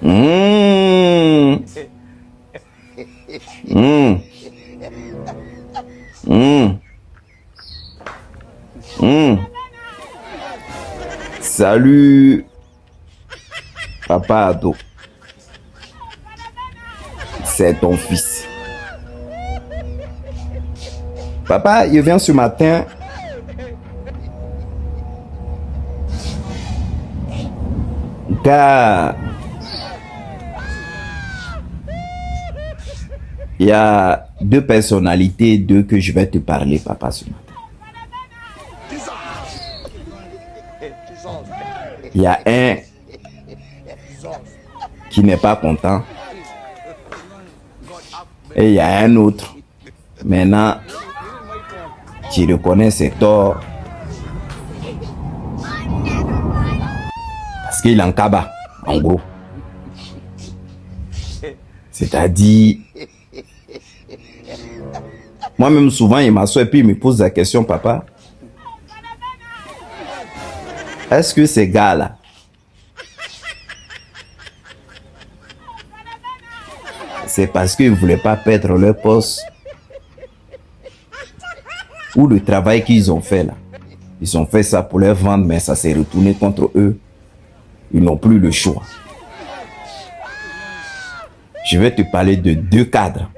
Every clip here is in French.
Mmh. Mmh. Mmh. Mmh. Salut, papa ado. C'est ton fils. Papa, il vient ce matin. Car il y a deux personnalités, deux que je vais te parler, papa, ce matin. Il y a un qui n'est pas content. Et il y a un autre, maintenant, qui reconnaît ses torts. Parce qu'il est en cabas, en gros. C'est-à-dire, moi-même souvent, il m'assoit et puis il me pose la question, papa, est-ce que ces gars-là, c'est parce qu'ils ne voulaient pas perdre leur poste ou le travail qu'ils ont fait là? Ils ont fait ça pour leur vendre, mais ça s'est retourné contre eux. Ils n'ont plus le choix. Je vais te parler de deux cadres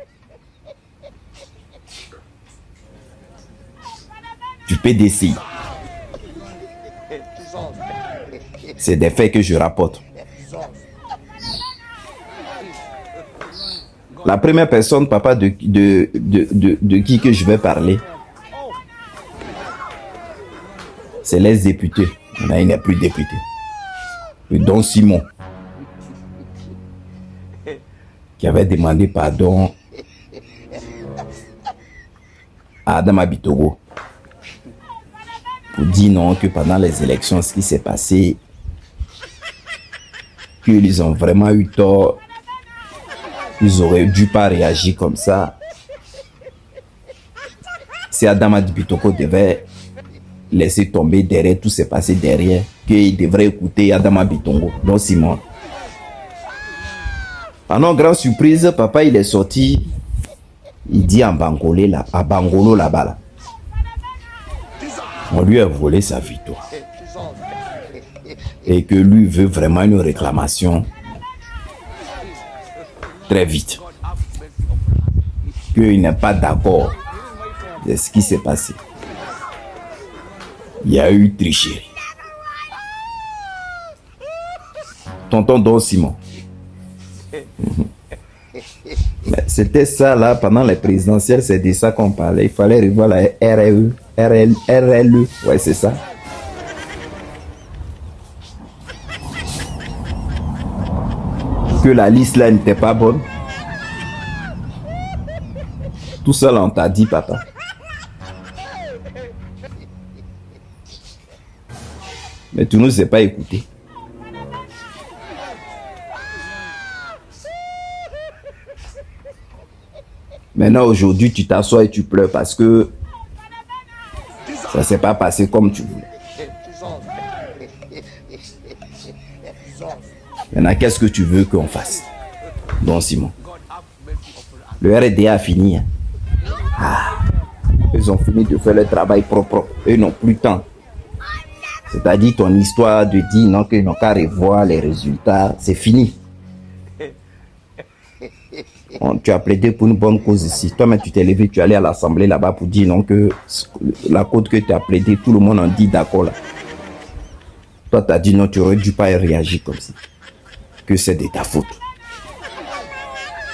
du PDCI. C'est des faits que je rapporte. La première personne, papa, de qui que je vais parler, c'est l'ex-député. Il n'est plus député. Le Don Simon, qui avait demandé pardon à Adama Bitogo pour dire non, que pendant les élections, ce qui s'est passé, qu'ils ont vraiment eu tort, ils auraient dû pas réagir comme ça. Si Adama Bitogo devait laisser tomber derrière tout s'est passé derrière, qu'il devrait écouter Adama Bitongo, Don Simon. Alors, grande surprise, papa, il est sorti, il dit à Bangolo là-bas, là. On lui a volé sa victoire. Et que lui veut vraiment une réclamation très vite. Qu'il n'est pas d'accord de ce qui s'est passé. Il y a eu tricherie. Tonton Don Simon. Mais c'était ça là, pendant les présidentielles, c'est de ça qu'on parlait. Il fallait revoir la RLE. Ouais, c'est ça. Que la liste là n'était pas bonne. Tout ça là, on t'a dit, papa. Mais tu ne nous as pas écouté. Maintenant, aujourd'hui, tu t'assois et tu pleures parce que ça ne s'est pas passé comme tu voulais. Maintenant, qu'est-ce que tu veux qu'on fasse, Don Simon? Le RDA a fini. Hein? Ah, ils ont fini de faire le travail propre. Eux n'ont plus de temps. C'est-à-dire ton histoire de dire non, qu'ils n'ont qu'à revoir les résultats, c'est fini. Bon, tu as plaidé pour une bonne cause ici. Toi-même, tu t'es levé, tu es allé à l'Assemblée là-bas pour dire non, que la cause que tu as plaidé, tout le monde en dit d'accord là. Toi, tu as dit non, tu aurais dû pas réagir comme ça. Que c'est de ta faute.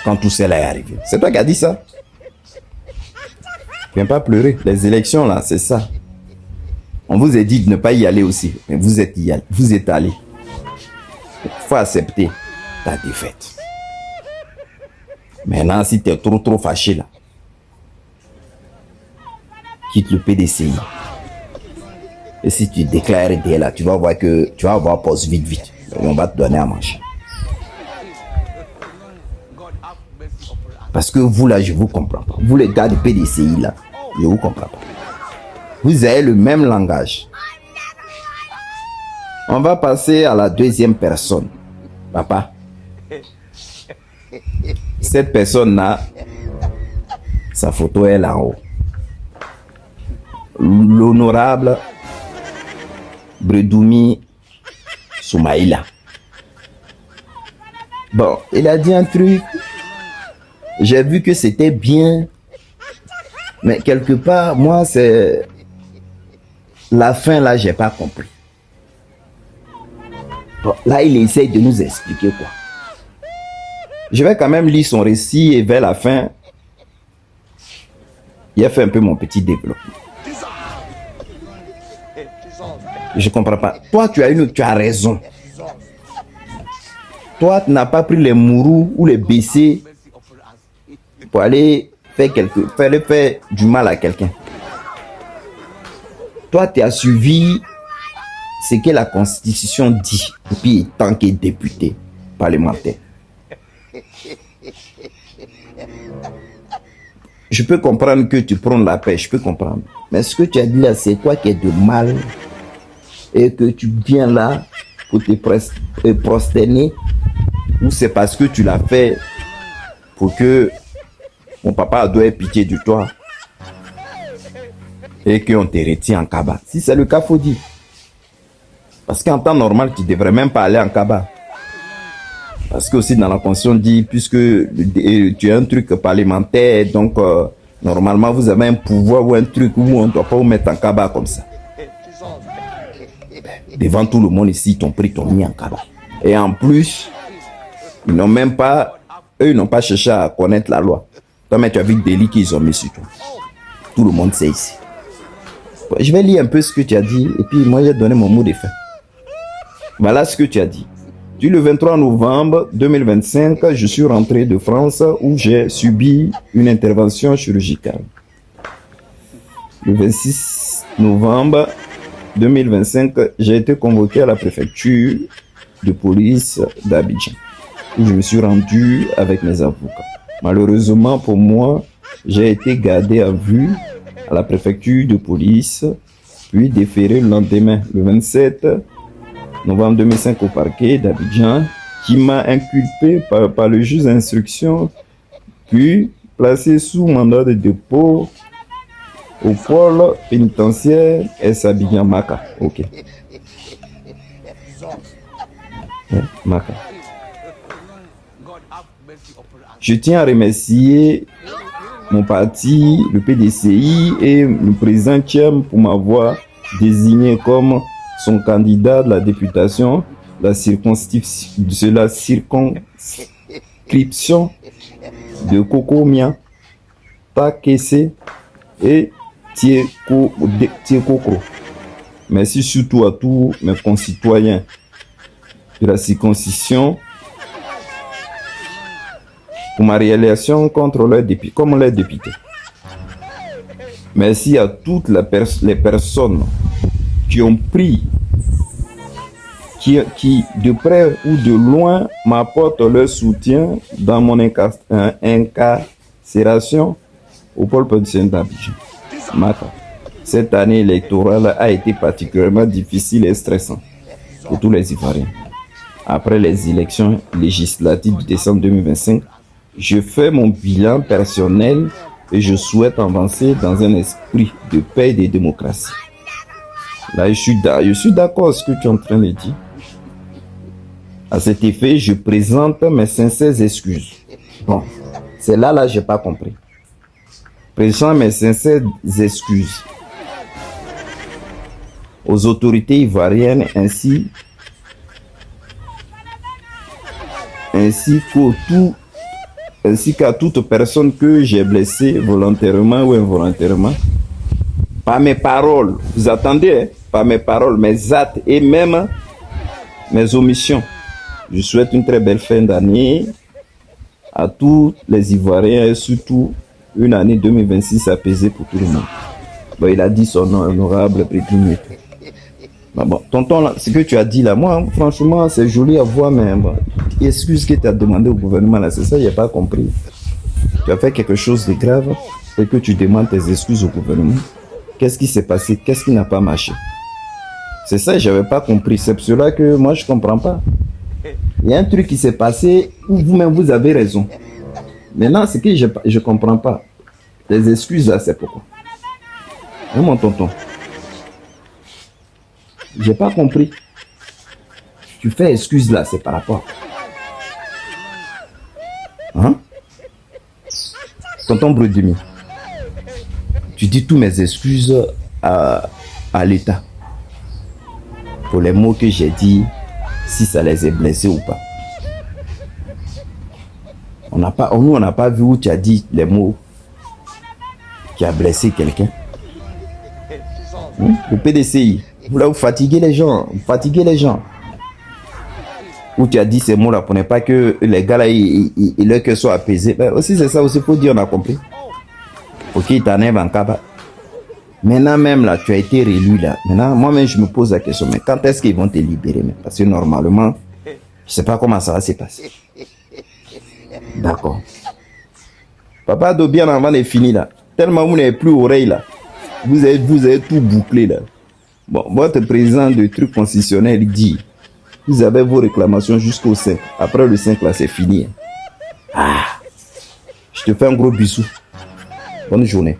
Quand tout cela est arrivé. C'est toi qui as dit ça. Viens pas pleurer. Les élections là, c'est ça. On vous a dit de ne pas y aller aussi. Mais vous êtes y allé. Vous êtes allé. Il faut accepter ta défaite. Maintenant, si tu es trop fâché là, quitte le PDCI. Et si tu déclares RDA là, tu vas voir que tu vas avoir pause vite. Et on va te donner à manger. Parce que vous là, je vous comprends pas. Vous les gars du PDCI là, je vous comprends pas. Vous avez le même langage. On va passer à la deuxième personne. Papa, Cette personne-là, sa photo est là en haut. L'honorable Bredoumi Soumaïla. Bon, il a dit un truc. J'ai vu que c'était bien. Mais quelque part, moi, c'est... La fin, là, j'ai pas compris. Bon, là, il essaye de nous expliquer quoi. Je vais quand même lire son récit et vers la fin, il a fait un peu mon petit développement. Je comprends pas. Toi, tu as raison. Toi, tu n'as pas pris les mourous ou les baissés pour aller faire du mal à quelqu'un. Toi, tu as suivi ce que la Constitution dit, depuis tant qu'il est député parlementaire. Je peux comprendre que tu prends la paix, je peux comprendre. Mais ce que tu as dit là, c'est quoi qui est de mal et que tu viens là pour te prosterner ou c'est parce que tu l'as fait pour que mon papa doit avoir pitié de toi et qu'on te retient en Kaba. Si c'est le cas, faut dire. Parce qu'en temps normal, tu ne devrais même pas aller en Kaba. Parce que aussi dans la Constitution dit, puisque tu as un truc parlementaire, donc normalement vous avez un pouvoir ou un truc où on ne doit pas vous mettre en Kaba comme ça. Devant tout le monde ici, ils t'ont pris, t'ont mis en Kaba. Et en plus, ils n'ont même pas, eux, ils n'ont pas cherché à connaître la loi. Toi, mais tu as vu le délit qu'ils ont mis sur toi. Tout le monde sait ici. Je vais lire un peu ce que tu as dit et puis moi, j'ai donné mon mot de fin. Voilà ce que tu as dit. Du le 23 novembre 2025, je suis rentré de France où j'ai subi une intervention chirurgicale. Le 26 novembre 2025, j'ai été convoqué à la préfecture de police d'Abidjan, où je me suis rendu avec mes avocats. Malheureusement pour moi, j'ai été gardé à vue à la préfecture de police, puis déféré le lendemain, le 27 novembre 2005 au parquet d'Abidjan, qui m'a inculpé par le juge d'instruction, puis placé sous mandat de dépôt au pôle pénitentiaire Abidjan Maka. Ok. Maka. Je tiens à remercier mon parti, le PDCI et le président Tcham pour m'avoir désigné comme son candidat de la députation de la circonscription de Kokomia, Takese et Tiekokro. Merci surtout à tous mes concitoyens de la circonscription pour ma réélection comme leur député. Merci à toutes les personnes qui ont pris, qui de près ou de loin m'apportent leur soutien dans mon incarcération au pôle pénitentiaire d'Abidjan. Cette année électorale a été particulièrement difficile et stressante pour tous les Ivoiriens. Après les élections législatives de décembre 2025, je fais mon bilan personnel et je souhaite avancer dans un esprit de paix et de démocratie. Là, je suis d'accord avec ce que tu es en train de dire. À cet effet, je présente mes sincères excuses. Bon, c'est là, j'ai pas compris. Présente mes sincères excuses aux autorités ivoiriennes ainsi qu'à toute personne que j'ai blessée volontairement ou involontairement. Par mes paroles, vous attendez, hein? Par mes paroles, mes actes et même mes omissions. Je souhaite une très belle fin d'année à tous les Ivoiriens et surtout une année 2026 apaisée pour tout le monde. Bon, il a dit son nom, honorable Bredoumi. Bon, tonton, là, ce que tu as dit là, moi, franchement, c'est joli à voir, mais bon, excuse que tu as demandé au gouvernement là, c'est ça, j'ai pas compris. Tu as fait quelque chose de grave et que tu demandes tes excuses au gouvernement. Qu'est-ce qui s'est passé? Qu'est-ce qui n'a pas marché? C'est ça, j'avais pas compris. C'est pour cela que moi, je comprends pas. Il y a un truc qui s'est passé où vous-même vous avez raison. Maintenant, ce que je ne comprends pas, les excuses là, c'est pourquoi. Hein, mon tonton? J'ai pas compris. Tu fais excuse là, c'est par rapport. Hein? Tonton Brodemi, tu dis tous mes excuses à l'État pour les mots que j'ai dit, si ça les a blessés ou pas. Nous, on n'a pas vu où tu as dit les mots qui a blessé quelqu'un. Le PDCI, vous fatiguez les gens, Où tu as dit ces mots-là pour ne pas que les gars là, leur cœur soit apaisé. Ben aussi, c'est ça aussi, faut dire, on a compris. Ok, il t'en est en cas. Maintenant même là, tu as été réélu là. Maintenant, moi-même, je me pose la question, mais quand est-ce qu'ils vont te libérer? Parce que normalement, je ne sais pas comment ça va se passer. D'accord. Papa Do, bien avant de finir là. Tellement vous n'avez plus oreille là. Vous avez tout bouclé là. Bon, votre président de truc constitutionnel dit, vous avez vos réclamations jusqu'au 5. Après le 5 là, c'est fini. Ah, je te fais un gros bisou. Bonne journée.